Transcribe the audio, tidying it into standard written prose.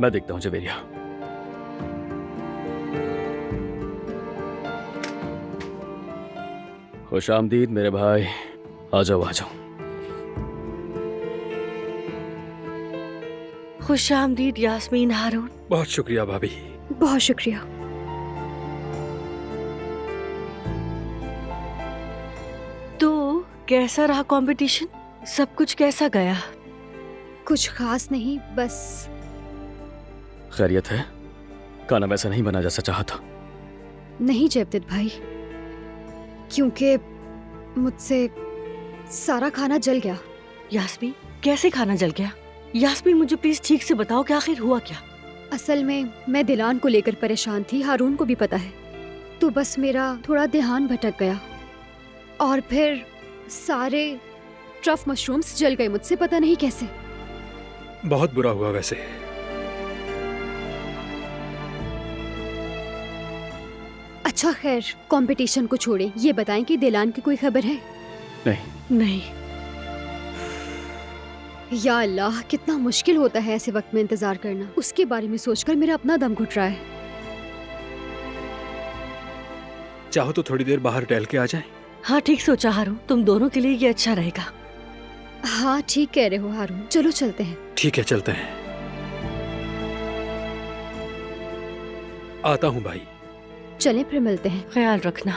मैं देखता हूँ जवेरिया। खुश आमदीद मेरे भाई, आ जाओ आ जाओ। खुश आमदीद यास्मीन हारून। बहुत शुक्रिया भाभी। बहुत शुक्रिया। तो कैसा रहा कंपटीशन? सब कुछ कैसा गया? कुछ खास नहीं, बस खैरियत है? खाना वैसा नहीं बना जैसा चाहा था। नहीं जयवदत्त भाई, क्योंकि मुझसे सारा खाना जल गया। यास्मीन, कैसे खाना जल गया? यास्मीन, मुझे प्लीज ठीक से बताओ कि आखिर हुआ क्या? असल में मैं दिलान को लेकर परेशान थी, हारून को भी पता है। तो बस मेरा थोड़ा ध्यान भटक गया और फिर सारे ट्रफ मशरूम्स जल गए मुझसे, पता नहीं कैसे। बहुत बुरा हुआ वैसे। अच्छा खैर, कंपटीशन को छोड़े, ये बताएं कि दिलान की कोई खबर है? नहीं। नहीं। या अल्लाह, कितना मुश्किल होता है ऐसे वक्त में इंतजार करना। उसके बारे में सोचकर मेरा अपना दम घुट रहा है। चाहो तो थोड़ी देर बाहर टहल के आ जाएं। हाँ ठीक सोचा हारून, तुम दोनों के लिए ये अच्छा रहेगा। हाँ ठीक कह रहे हो हारून, चलो चलते हैं। ठीक है, चलते हैं। आता हूँ भाई। चलें फिर मिलते हैं। ख्याल रखना।